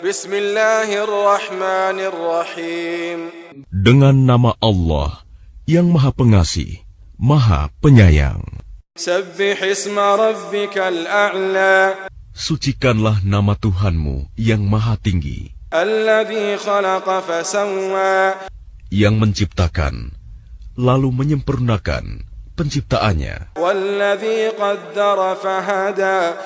Bismillahirrahmanirrahim. Dengan nama Allah yang Maha Pengasih, Maha Penyayang. Sabbih isma rabbikal a'la. Sucikanlah nama Tuhanmu yang Maha Tinggi, Alladzi khalaqa fasawwa. yang menciptakan lalu menyempurnakan penciptaannya, Walladzi qaddara fahada.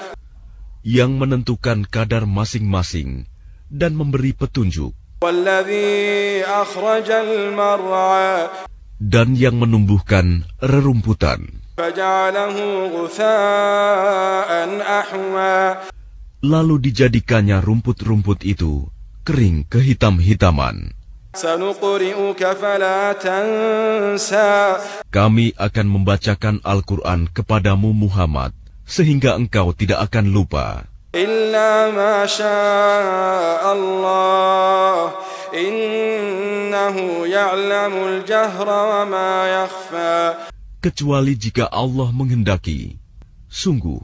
yang menentukan kadar masing-masing dan memberi petunjuk, Walladzi akhrajal mar'a. dan yang menumbuhkan rerumputan, Faja'alahu ghutha'an ahwa. lalu dijadikannya rumput-rumput itu kering kehitam-hitaman. Sanuqri'uka fala tansa. Kami akan membacakan Al-Quran kepadamu Muhammad, sehingga engkau tidak akan lupa. Illa ma syaa Allah. Innahu ya'lamul jahra wa ma yakhfa. Kecuali jika Allah menghendaki. Sungguh,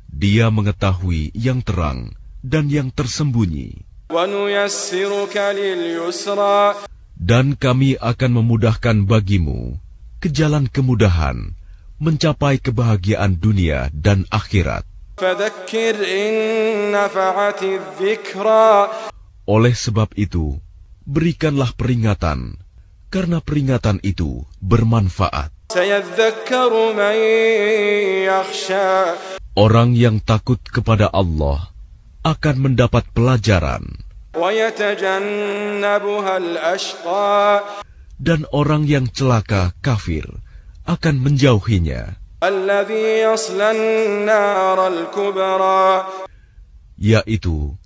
Dia mengetahui yang terang dan yang tersembunyi. Wa nuyassiruka lil yusra. Dan kami akan memudahkan bagimu ke jalan kemudahan, mencapai kebahagiaan dunia dan akhirat. Fadhakkir in nafa'ati dzikra. Oleh sebab itu, berikanlah peringatan, karena peringatan itu bermanfaat. Sayadhakkaru man yakhsha. Orang yang takut kepada Allah akan mendapat pelajaran, Wa yatajannabuha al-ashqa. dan orang yang celaka kafir akan menjauhinya, Alladhi yasla an-nar al-kubra. yaitu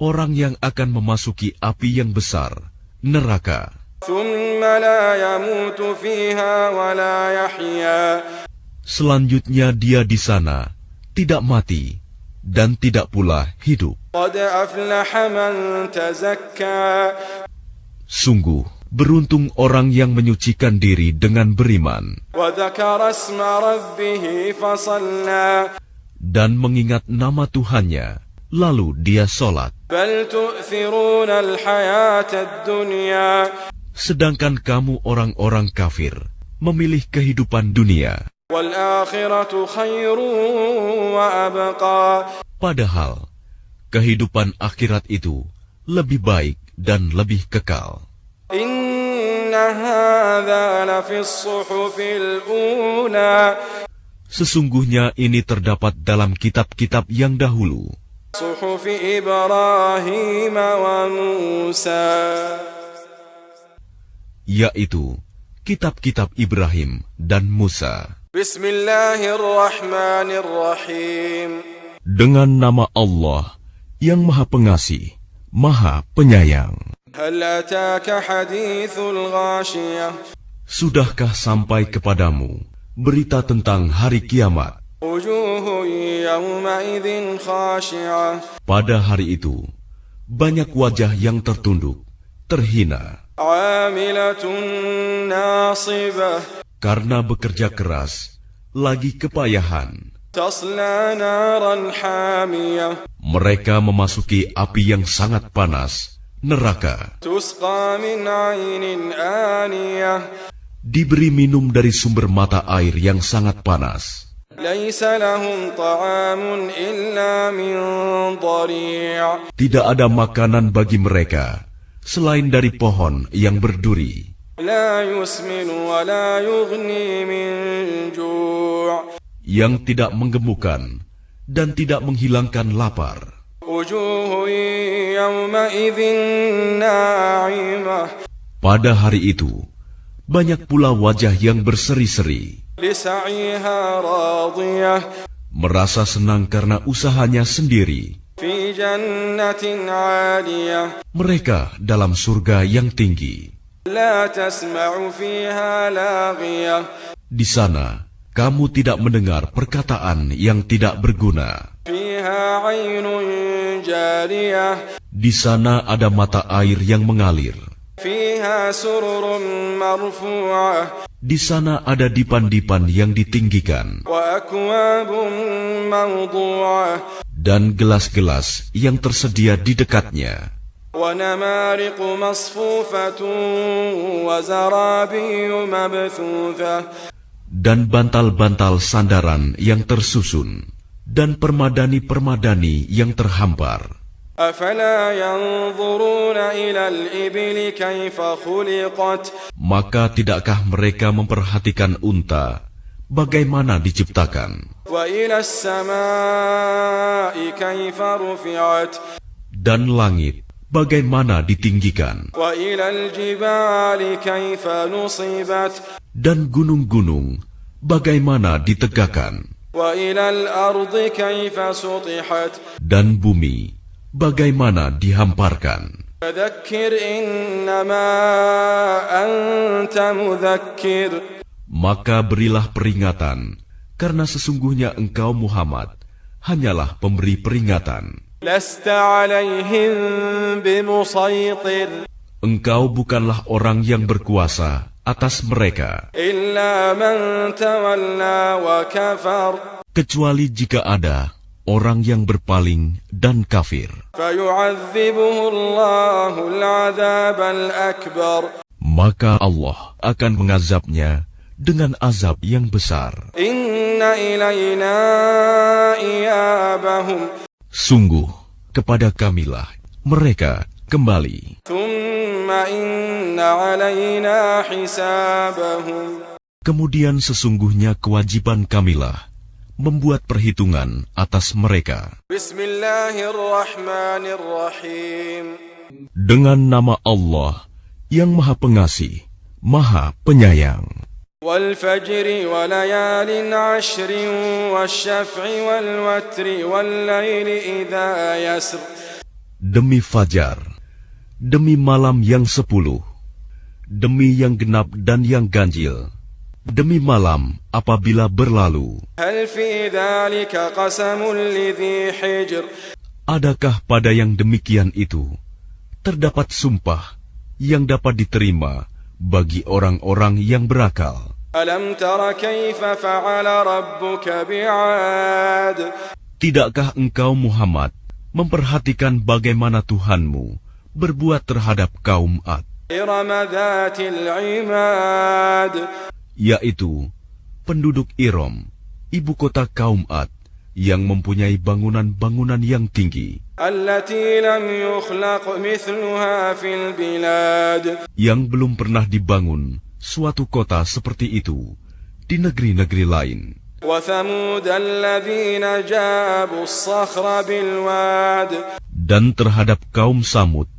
orang yang akan memasuki api yang besar, neraka. Thumma la yamutu fiha wa la yahya. Selanjutnya dia di sana tidak mati dan tidak pula hidup. Qad aflaha man tazakka. Sungguh, beruntung orang yang menyucikan diri dengan beriman Wa dhakara isma rabbih fasalla. dan mengingat nama Tuhannya, lalu dia sholat. Bal tu'thiruna al-hayata ad-dunya. Sedangkan kamu orang-orang kafir memilih kehidupan dunia, Wal akhiratu khairun wa abqa. padahal kehidupan akhirat itu lebih baik dan lebih kekal. Inna hadza la fi as-suhufil ula. Sesungguhnya ini terdapat dalam kitab-kitab yang dahulu, Suhufi Ibrahim wa Musa. yaitu kitab-kitab Ibrahim dan Musa. Bismillahirrahmanirrahim. Dengan nama Allah yang Maha Pengasih, Maha Penyayang. Hal ataka hadithul ghashiyah. Sudahkah sampai kepadamu berita tentang hari kiamat? Wujuhun yawma idzin khashi'ah. Pada hari itu, banyak wajah yang tertunduk, terhina, 'Amilatun nasibah. karena bekerja keras, lagi kepayahan. Tasla naran hamiyah. Mereka memasuki api yang sangat panas, neraka. Tusqa min 'ainin aniyah. Diberi minum dari sumber mata air yang sangat panas. Laisa lahum ta'amun illa min dhari'. Tidak ada makanan bagi mereka selain dari pohon yang berduri, La yusminu wa la yughni min ju'. yang tidak menggemukkan dan tidak menghilangkan lapar. Wujuhun yawma idzin na'imah. Pada hari itu, banyak pula wajah yang berseri-seri, Lisa'iha radiyah. merasa senang karena usahanya sendiri. Fi jannatin 'aliyah. Mereka dalam surga yang tinggi. La tasma'u fiha laghiyah. Di sana, kamu tidak mendengar perkataan yang tidak berguna. Fiha 'ainun jariyah. Di sana ada mata air yang mengalir. Fiha sururun marfu'ah. Di sana ada dipan-dipan yang ditinggikan, Wa akwabun mawdu'ah. dan gelas-gelas yang tersedia di dekatnya. ونمارق مصفوفة وزرابي مبثوثة. Dan bantal-bantal sandaran yang tersusun, dan permadani-permadani yang terhampar. أفلا ينظرون إلى الإبل كيف خلقت. Maka tidakkah mereka memperhatikan unta, bagaimana diciptakan? وإلى السماء كيف رفعت. Dan langit, bagaimana ditinggikan? وإلى الجبال كيف نصبت. Dan gunung-gunung, bagaimana ditegakkan? وإلى الأرض كيف سطحت. Dan bumi, bagaimana dihamparkan? فذكر إنما أنت مذكر. Maka berilah peringatan, karena sesungguhnya engkau Muhammad hanyalah pemberi peringatan. لست عليهم بمسيطر. Engkau bukanlah orang yang berkuasa atas mereka, إلا من تولى وكفر. kecuali jika ada orang yang berpaling dan kafir. فيعذبه الله العذاب الأكبر. Maka Allah akan mengazabnya dengan azab yang besar. إن إلينا إيابهم. Sungguh, kepada kamilah mereka kembali. ثم إن علينا حسابهم. Kemudian sesungguhnya kewajiban kamilah membuat perhitungan atas mereka. بسم الله الرحمن الرحيم. Dengan nama Allah yang Maha Pengasih, Maha Penyayang. والفجر وليال عشر والشفع والوتر والليل إذا يسر. Demi fajar, demi malam yang 10, demi yang genap dan yang ganjil, demi malam apabila berlalu. هل في ذلك قسم لذي حجر. Adakah pada yang demikian itu terdapat sumpah yang dapat diterima bagi orang-orang yang berakal? ألم تر كيف فعل ربك بعاد. Tidakkah engkau Muhammad memperhatikan bagaimana Tuhanmu berbuat terhadap kaum Ad, إرم ذات العماد. yaitu penduduk Iram, ibu kota kaum Ad, yang mempunyai bangunan-bangunan yang tinggi, التي لم يخلق مثلها في البلاد. yang belum pernah dibangun suatu kota seperti itu di negeri-negeri lain. وثمود الذين جابوا الصخر بالواد. Dan terhadap kaum Samud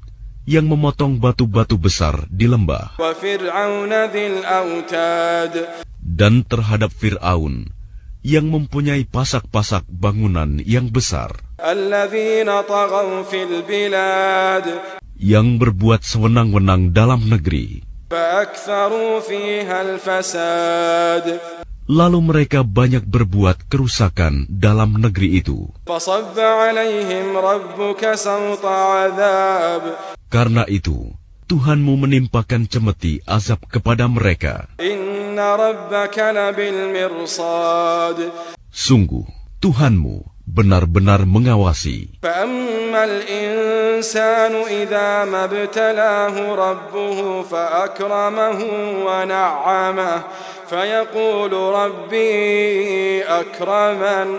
yang memotong batu-batu besar di lembah. وفرعون ذي الأوتاد. Dan terhadap Fir'aun yang mempunyai pasak-pasak bangunan yang besar, الذين طغوا في البلاد. yang berbuat sewenang-wenang dalam negeri. فأكثروا فيها الفساد. Lalu mereka banyak berbuat kerusakan dalam negeri itu. فصب عليهم ربك سوط عذاب. Karena itu, Tuhanmu menimpakan cemeti azab kepada mereka. إن ربك لبالمرصاد. Sungguh, Tuhanmu benar-benar mengawasi. فأما الإنسان إذا ما ابتلاه ربه فأكرمه ونعمه فيقول ربي أكرمن.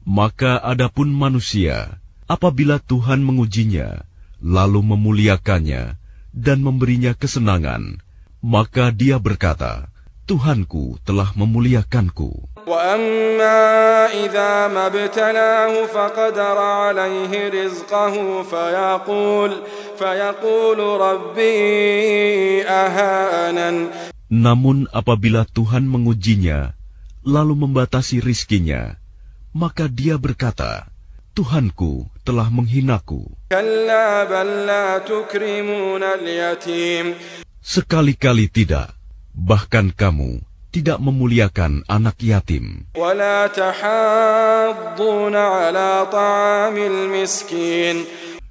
Maka adapun manusia, apabila Tuhan mengujinya, lalu memuliakannya dan memberinya kesenangan, maka dia berkata, Tuhanku telah memuliakanku. وأما إذا ما ابتلاه فقدر عليه رزقه فيقول ربي أهانن. Namun apabila Tuhan mengujinya, lalu membatasi rizkinya, maka dia berkata, Tuhanku telah menghinaku. كلا بل لا تكرمون اليتيم. Sekali-kali tidak, bahkan kamu tidak memuliakan anak yatim. ولا تحاضون على طعام المسكين.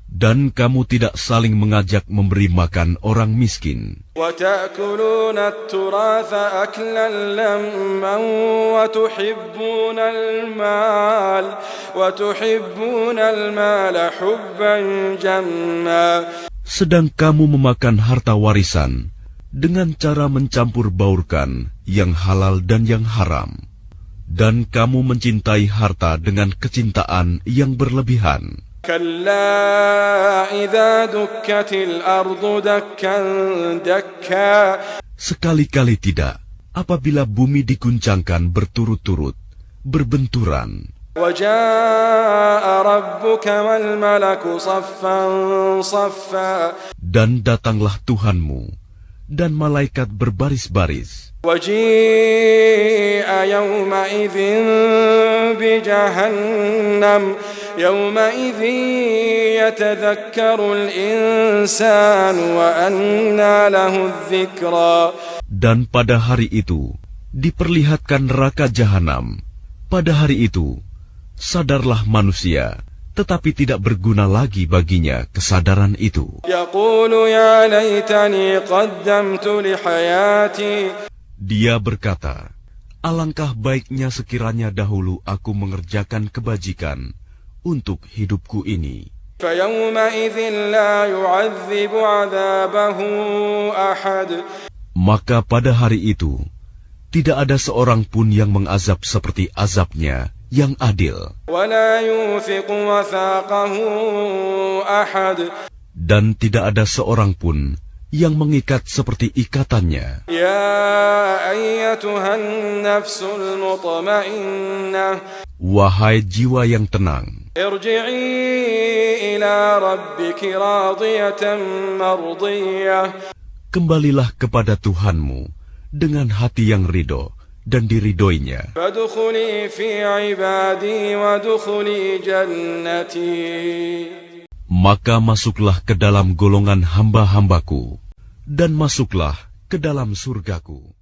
Dan kamu tidak saling mengajak memberi makan orang miskin. وتأكلون التراث أكلا لما وتحبون المال حبا جما. sedang kamu memakan harta warisan dengan cara mencampur baurkan yang halal dan yang haram, dan kamu mencintai harta dengan kecintaan yang berlebihan. كلا إذا دكت الأرض دكا دكا Sekali-kali tidak, apabila bumi diguncangkan berturut-turut, berbenturan. وجاء ربك والملك صفا صفا Dan datanglah Tuhanmu, dan malaikat berbaris-baris. وجيء يومئذ بجهنم يومئذ يتذكر الإنسان وأنى له الذكرى. Dan pada hari itu, diperlihatkan neraka jahanam. Pada hari itu, sadarlah manusia, tetapi tidak berguna lagi baginya kesadaran itu. يقول يا ليتني قدمت لحياتي. Dia berkata, alangkah baiknya sekiranya dahulu aku mengerjakan kebajikan untuk hidupku ini. فيومئذ لا يعذب عذابه أحد. Maka pada hari itu, tidak ada seorang pun yang mengazab seperti azabnya yang adil. ولا يوثق وثاقه أحد. Dan tidak ada seorang pun yang mengikat seperti ikatannya. يا أيتها النفس المطمئنة. Wahai jiwa yang tenang, ارجعي إلى ربك راضية مرضية. kembalilah kepada Tuhanmu dengan hati yang ridho dan diridhoinya. فادخلي في عبادي وادخلي جنتي. Maka masuklah ke dalam golongan hamba-hambaku, dan masuklah ke dalam surgaku.